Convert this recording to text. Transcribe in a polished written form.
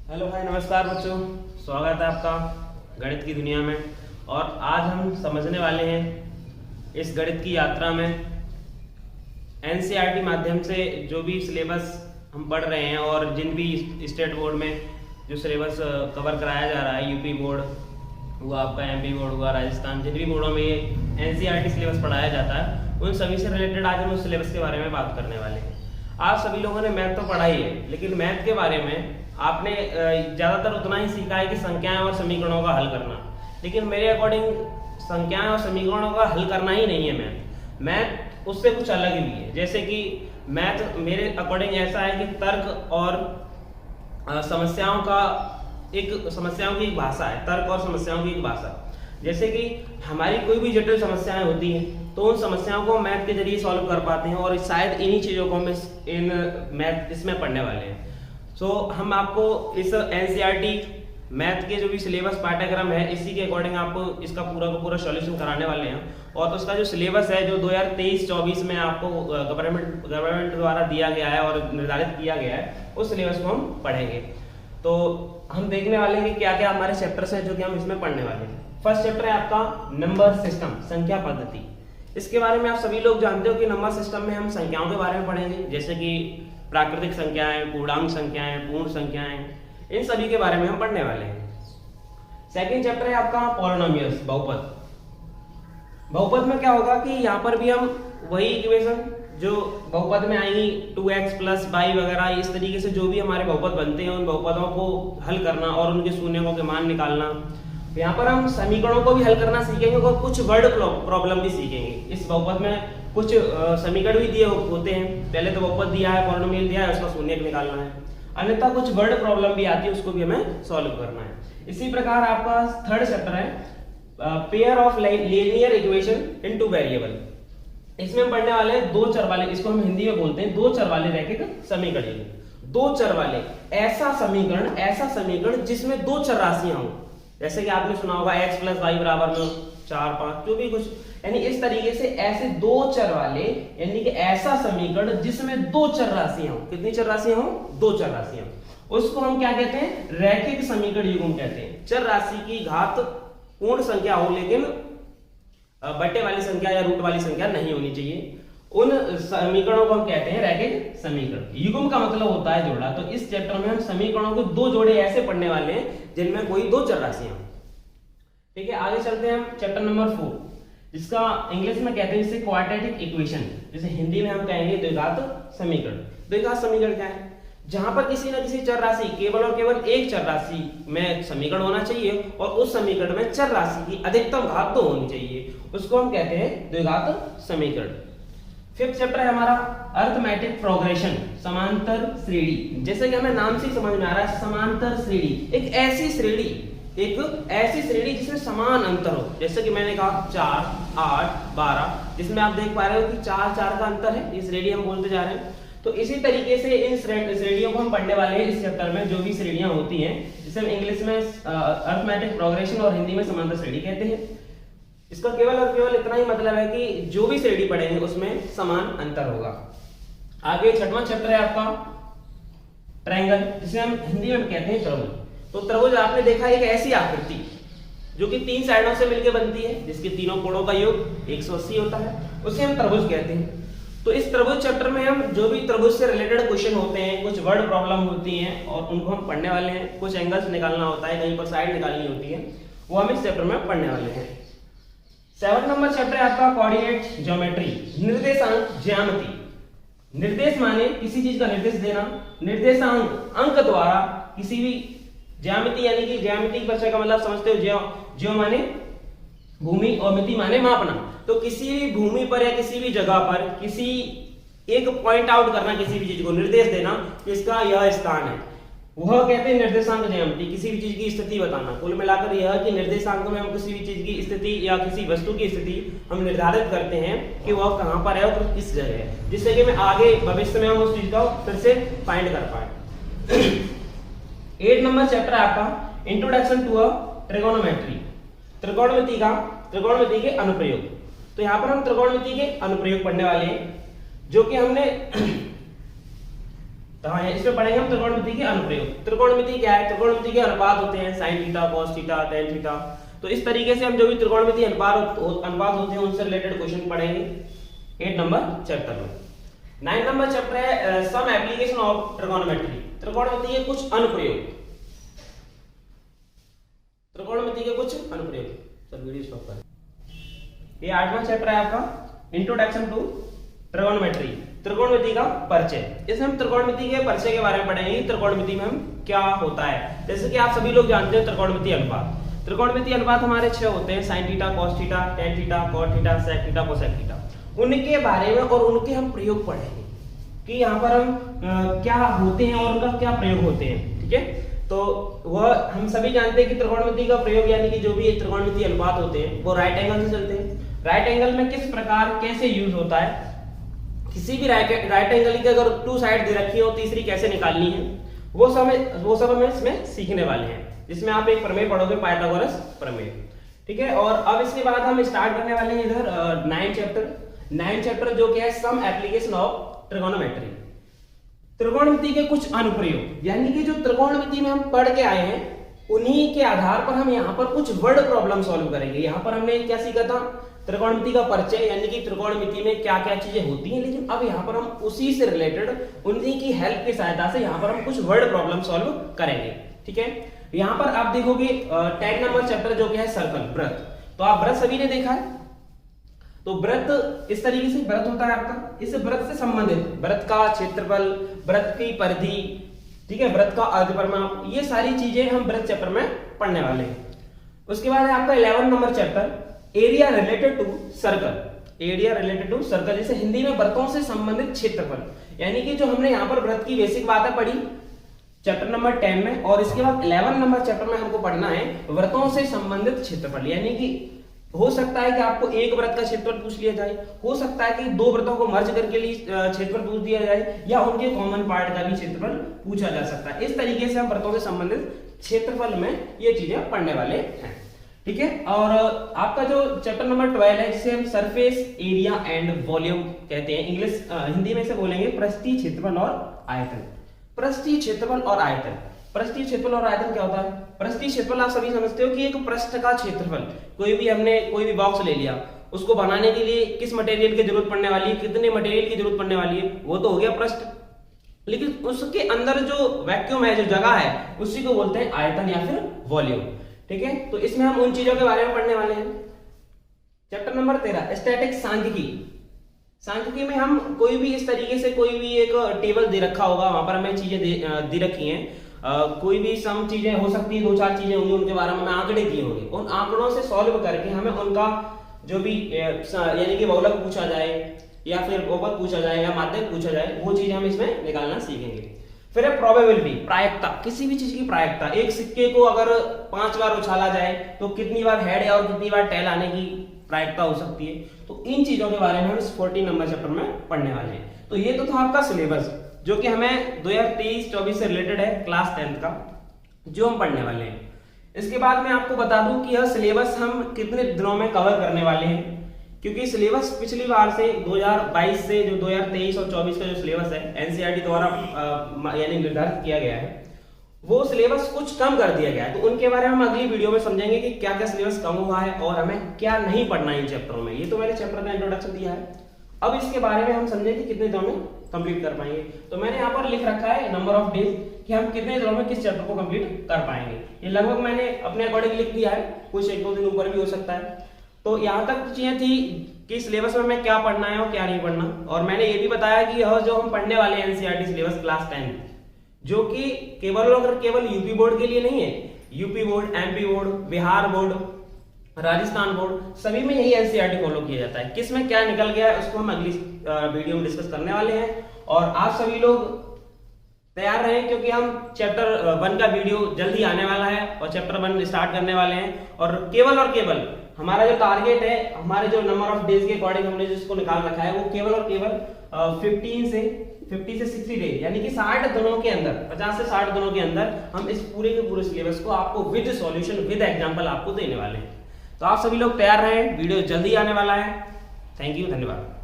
Hello hi नमस्कार बच्चों, स्वागत है आपका गणित की दुनिया में। और आज हम समझने वाले हैं इस गणित की यात्रा में एनसीईआरटी माध्यम से जो भी सिलेबस हम पढ़ रहे हैं और जिन भी स्टेट बोर्ड में जो सिलेबस कवर कराया जा रहा है, यूपी बोर्ड हुआ, आपका एमपी बोर्ड हुआ, राजस्थान, जिन भी बोर्डों में ये एनसीईआरटी सिलेबस पढ़ाया जाता है उन सभी से रिलेटेड आज हम उस सिलेबस के बारे में बात करने वाले हैं। आप सभी लोगों ने मैथ तो पढ़ा ही है, लेकिन मैथ के बारे में आपने ज़्यादातर उतना ही सीखा है कि संख्याएं और समीकरणों का हल करना, लेकिन मेरे अकॉर्डिंग संख्याएं और समीकरणों का हल करना ही नहीं है मैथ उससे कुछ अलग भी है। जैसे कि मैथ मेरे अकॉर्डिंग ऐसा है कि तर्क और समस्याओं की एक भाषा है, तर्क और समस्याओं की एक भाषा। जैसे कि हमारी कोई भी जटिल समस्याएं होती हैं तो उन समस्याओं को मैथ के जरिए सॉल्व कर पाते हैं, और शायद इन्हीं चीज़ों को हम इसमें पढ़ने वाले हैं। सो हम आपको इस एनसीईआरटी मैथ के जो भी सिलेबस पाठ्यक्रम है इसी के अकॉर्डिंग आपको इसका पूरा का पूरा सॉल्यूशन कराने वाले हैं। और उसका जो सिलेबस है जो 2023-24 में आपको गवर्नमेंट द्वारा दिया गया है और निर्धारित किया गया है, उस सिलेबस को हम पढ़ेंगे। तो हम देखने वाले हैं कि क्या क्या हमारे चैप्टर्स हैं जो कि हम इसमें पढ़ने वाले हैं। फर्स्ट चैप्टर है आपका नंबर सिस्टम, संख्या पद्धति। इसके बारे में आप सभी लोग जानते हो कि नंबर सिस्टम में हम संख्याओं के बारे में पढ़ेंगे, जैसे कि प्राकृतिक संख्याएं, पूर्णांक संख्याएं, पूर्ण संख्याएं, इन सभी के बारे में हम पढ़ने वाले हैं। सेकंड चैप्टर है आपका पॉलिनोमियल्स, बहुपद। बहुपद में क्या होगा कि यहाँ पर भी हम वही इक्वेशन जो बहुपद में आएंगी 2x + y वगैरह, इस तरीके से जो भी हमारे बहुपद बनते हैं उन बहुपदों को हल करना और उनके शून्यों के मान निकालना। यहाँ पर हम समीकरणों को भी हल करना सीखेंगे और कुछ वर्ड प्रॉब्लम भी सीखेंगे। इस बहुपद में कुछ समीकरण भी दिए होते हैं, पहले तो बहुपद दिया है, पॉलिनोमियल दिया है, उसका शून्य निकालना है, अन्यथा कुछ वर्ड प्रॉब्लम भी आती है, उसको भी हमें सॉल्व करना है। इसी प्रकार आपका थर्ड चैप्टर है pair of linear equation in 2 variable. इसमें हम पढ़ने वाले हैं 2 चर वाले, इसको हम हिंदी में बोलते हैं 2 चर वाले रैखिक समीकरण। 2 चर वाले ऐसा समीकरण जिसमें 2 चर राशियां हों, जैसे कि आपने सुना होगा x + y = 4, 5, जो भी कुछ, यानी इस तरीके से ऐसे 2 चर वाले, यानी कि ऐसा समीकरण जिसमें 2 चर राशियां हो। कितनी चर राशियां हो? 2 चर राशियां, उसको हम क्या कहते हैं? रैखिक समीकरण युग्म कहते हैं। चर राशि की घात पूर्ण संख्या हो, लेकिन बटे वाली संख्या या रूट वाली संख्या नहीं होनी चाहिए, उन समीकरणों को हम कहते हैं रैखिक समीकरण। युग्म का मतलब होता है जोड़ा। तो इस चैप्टर में हम समीकरणों को 2 जोड़े ऐसे पढ़ने वाले हैं जिनमें कोई 2 चर राशियां। ठीक है, आगे चलते हैं हम चैप्टर नंबर 4, जिसका इंग्लिश में कहते हैं इसे क्वाड्रेटिक इक्वेशन, जैसे हिंदी में हम कहेंगे द्विघात समीकरण। द्विघात समीकरण क्या है? जहां पर किसी न किसी चर राशि, केवल और केवल एक चर राशि में समीकरण होना चाहिए और उस समीकरण में चर राशि की अधिकतम घात 2 होनी चाहिए, उसको हम कहते हैं द्विघात समीकरण। फिफ्थ चैप्टर है हमारा अरिथमेटिक प्रोग्रेशन, समांतर श्रेणी। जैसे कि हमें नाम से समझ में आ रहा है, समांतर श्रेणी एक ऐसी श्रेणी जिसमें समान अंतर हो। जैसे कि मैंने कहा 4, 8, 12, जिसमें आप देख पा रहे हो कि 4 का अंतर है, ये श्रेणी हम बोलते जा रहे हैं। तो इसी तरीके से इन श्रेणियों को हम पढ़ने वाले हैं इस चैप्टर में, जो भी श्रेणियां होती हैं, जिसे हम इंग्लिश में अरिथमेटिक प्रोग्रेशन और हिंदी में समांतर श्रेणी कहते हैं। इसका केवल और केवल इतना ही मतलब है कि जो भी श्रेणी पढ़ेंगे उसमें समान अंतर होगा। आगे छठवां चैप्टर है आपका ट्रायंगल, जिसे हम हिंदी में कहते हैं त्रिभुज। तो त्रिभुज आपने देखा एक ऐसी आकृति जो कि 3 साइडों से मिलकर बनती है, जिसके तीनों कोणों का योग 180 होता है, उसे हम त्रिभुज कहते हैं। तो इस त्रिभुज चैप्टर में हम जो भी त्रिभुज से रिलेटेड क्वेश्चन होते हैं, कुछ वर्ड प्रॉब्लम होती हैं और उनको हम पढ़ने वाले हैं। कुछ एंगल्स निकालना होता है, कहीं पर साइड निकालनी होती है, वो हम इस चैप्टर में पढ़ने वाले हैं। 7 नंबर चैप्टर है आपका कोऑर्डिनेट ज्योमेट्री, निर्देशांक ज्यामिति। निर्देश माने किसी चीज का निर्देश देना, निर्देशांक अंक द्वारा किसी भी ज्यामिति, यानी कि ज्यामिति की भाषा का मतलब समझते हो, ज्यो माने भूमि और मिति माने मापना। तो किसी भी भूमि पर या किसी भी जगह पर किसी एक पॉइंट आउट करना, किसी भी चीज को निर्देश देना कि इसका यह स्थान है, वह कहते हैं निर्देशांक ज्यामिति। किसी भी चीज की स्थिति बताना, कुल मिलाकर यह कि निर्देशांक में हम किसी भी चीज की स्थिति या किसी वस्तु की स्थिति हम निर्धारित करते हैं कि वह कहां पर है और किस जगह है, जिससे कि मैं आगे भविष्य में हम उस चीज को फिर से फाइंड कर पाए। 8 नंबर चैप्टर है आपका इंट्रोडक्शन टू अ ट्रिगोनोमेट्री, त्रिकोणमिति के अनुप्रयोग। तो यहाँ पर हम त्रिकोणमिति के अनुप्रयोग पढ़ने वाले हैं, जो कि हमने तो हाँ, इसमें पढ़ेंगे हम त्रिकोणमिति के अनुप्रयोग। त्रिकोणमिति क्या है? त्रिकोणमिति के अनुपात होते हैं, sine theta, cos theta, tan theta. तो इस तरीके से हम जो भी त्रिकोणमिति अनुपात होते हैं उनसे रिलेटेड क्वेश्चन पढ़ेंगे 8 नंबर चैप्टर में। 9 नंबर चैप्टर है सम एप्लीकेशन ऑफ ट्रिगोनोमेट्री, त्रिकोणमिति के कुछ अनुप्रयोग। त्रिकोणमिति के कुछ अनुप्रयोग। चल वीडियो स्टॉप कर। ये 8वां चैप्टर है आपका इंट्रोडक्शन टू ट्रिगोनोमेट्री, त्रिकोणमिति का परिचय। इसमें हम त्रिकोणमिति के परिचय के बारे में पढ़ेंगे। त्रिकोणमिति में हम क्या होता है, जैसे कि आप सभी लोग जानते हैं त्रिकोणमिति अनुपात। त्रिकोणमिति अनुपात हमारे 6 होते हैं, sine theta, cos theta, tan theta, cot theta, sec theta, cosec theta. उनके बारे में और उनके हम प्रयोग पढ़ेंगे कि यहाँ पर हम क्या होते हैं और उनका क्या प्रयोग होते हैं। ठीक है, तो वह हम सभी जानते हैं कि त्रिकोणमिति का प्रयोग यानी कि जो भी त्रिकोणमिति अनुपात होते हैं वो राइट एंगल से चलते हैं। राइट एंगल में किस प्रकार कैसे यूज होता है, किसी भी राइट एंगल की अगर 2 साइड दे रखी हो, तीसरी कैसे निकालनी है, वो सब हमें इसमें सीखने वाले हैं, जिसमें आप एक प्रमेय पढ़ोगे, पाइथागोरस प्रमेय। ठीक है, और अब इसके बाद हम स्टार्ट करने वाले हैं इधर 9 चैप्टर जो कि है सम एप्लीकेशन ऑफ ट्रिगोनोमेट्री, त्रिकोणमिति के कुछ अनुप्रयोग। यानी कि जो त्रिकोणमिति में हम पढ़ के आए हैं उन्हीं के आधार पर हम यहाँ पर कुछ वर्ड प्रॉब्लम सॉल्व करेंगे। यहाँ पर हमने क्या सीखा था, त्रिकोणमिति का परिचय, यानी कि त्रिकोणमिति में क्या क्या चीजें होती हैं, लेकिन अब यहाँ पर हम उसी से रिलेटेड उन्हीं की हेल्प की सहायता से यहाँ पर हम कुछ वर्ड प्रॉब्लम सॉल्व करेंगे। ठीक है, यहाँ पर आप देखोगे 10 नंबर चैप्टर जो कि है सर्कल, वृत्त। तो आप वृत्त सभी ने देखा है, तो वृत्त इस तरीके से वृत्त होता है आपका। इस वृत्त से संबंधित वृत्त का क्षेत्रफल, वृत्त की परिधि, ठीक है, वृत्त का अर्धपरिमाप, ये सारी चीजें हम वृत्त चैप्टर में पढ़ने वाले हैं। उसके बाद है आपका 11 number chapter area related to circle. Area related to circle, जैसे हिंदी में वृत्तों से संबंधित क्षेत्रफल, यानी कि जो हमने यहाँ पर वृत्त की बेसिक बातें पढ़ी चैप्टर नंबर 10 में, और इसके बाद 11 नंबर चैप्टर में हमको पढ़ना है वृत्तों से संबंधित क्षेत्रफल। यानी कि हो सकता है कि आपको एक वृत्त का क्षेत्रफल पूछ लिया जाए, हो सकता है कि 2 वृत्तों को मर्ज करके लिए क्षेत्रफल पूछ दिया जाए, या उनके कॉमन पार्ट का भी क्षेत्रफल पूछा जा सकता है। इस तरीके से हम वृत्तों से संबंधित क्षेत्रफल में ये चीजें पढ़ने वाले हैं। ठीक है, और आपका जो चैप्टर नंबर 12 है जिसे हम सरफेस एरिया एंड वॉल्यूम कहते हैं, इंग्लिश हिंदी में से बोलेंगे पृष्ठीय क्षेत्रफल और आयतन। पृष्ठीय क्षेत्रफल और आयतन, पृष्ठीय क्षेत्रफल और आयतन क्या होता है? पृष्ठीय क्षेत्रफल आप सभी समझते हो कि एक पृष्ठ का क्षेत्रफल, हमने कोई भी बॉक्स ले लिया, उसको बनाने के लिए किस मटेरियल की जरूरत पड़ने वाली है, कितने मटेरियल की जरूरत पड़ने वाली है, वो तो हो गया पृष्ठ। लेकिन उसके अंदर जो वैक्यूम है, जो जगह है, उसी को बोलते हैं आयतन या फिर वॉल्यूम। ठीक है, तो इसमें हम उन चीजों के बारे में पढ़ने वाले हैं। चैप्टर नंबर 13 स्टैटिक सांख्यिकी। सांख्यिकी में हम कोई भी इस तरीके से कोई भी एक टेबल दे रखा होगा, वहां पर हमें चीजें दे रखी हैं, कोई भी सम चीजें हो सकती है, 2-4 चीजें होंगी, उनके बारे में आंकड़े दिए होंगे, उन आंकड़ों से सॉल्व करके हमें उनका जो भी यानी कि बहुलक पूछा जाए या फिर बहुपद पूछा जाए या माध्यक पूछा जाए, वो चीज हम इसमें निकालना सीखेंगे। फिर है प्रोबेबिलिटी, प्रायिकता, किसी भी चीज की प्रायिकता। एक सिक्के को अगर 5 बार उछाला जाए तो कितनी बार हेड और कितनी बार टेल आने की प्रायिकता हो सकती है। तो इन चीजों के बारे में हम इस 14 नंबर चैप्टर में पढ़ने वाले हैं। तो ये तो था आपका सिलेबस जो कि हमें 2023-24 से रिलेटेड है, क्लास 10th का, जो हम पढ़ने वाले हैं। इसके बाद मैं आपको बता दूं कि यह सिलेबस हम कितने दिनों में कवर करने वाले हैं, क्योंकि सिलेबस पिछली बार से 2022 से जो 2023 और 24 का जो सिलेबस है एनसीईआरटी द्वारा यानी निर्धारित किया गया है, वो सिलेबस कुछ कम कर दिया गया है। तो उनके बारे में हम अगली वीडियो में समझेंगे कि क्या क्या सिलेबस कम हुआ है और हमें क्या नहीं पढ़ना है इन चैप्टरों में। ये तो मैंने चैप्टर का इंट्रोडक्शन दिया है, अब इसके बारे में हम समझेंगे कितने दिनों में कंप्लीट कर पाएंगे। तो मैंने यहाँ पर लिख रखा है नंबर ऑफ डेज कि हम कितने दिनों में किस चैप्टर को कंप्लीट कर पाएंगे। ये लगभग मैंने अपने अकॉर्डिंग लिख दिया है, कुछ 1-2 दिन ऊपर भी हो सकता है। तो यहाँ तक चीजें थी कि सिलेबस में हमें क्या पढ़ना है और क्या नहीं पढ़ना, और मैंने ये भी बताया कि यह जो हम पढ़ने वाले हैं एनसीईआरटी सिलेबस क्लास 10, जो कि केवल और केवल यूपी बोर्ड के लिए नहीं है, UP board, MP board, Bihar board, Rajasthan board, सभी में यही एनसीईआरटी फॉलो किया जाता है। किस में क्या निकल गया है उसको हम अगली वीडियो में डिस्कस करने वाले हैं। और आप सभी लोग तैयार रहें, क्योंकि हम चैप्टर 1 का वीडियो जल्दी आने वाला है और चैप्टर 1 स्टार्ट करने वाले हैं। और केवल हमारा जो टारगेट है, हमारे जो नंबर ऑफ डेज के अकॉर्डिंग हमने जिसको निकाल रखा है, वो केवल और केवल 50 से 60 डेज, यानी कि 60 दिनों के अंदर, 50 से 60 दिनों के अंदर हम इस पूरे के पूरे सिलेबस को आपको विद सॉल्यूशन, विद एग्जांपल आपको देने वाले हैं। तो आप सभी लोग तैयार रहें, वीडियो जल्दी आने वाला है। थैंक यू, धन्यवाद।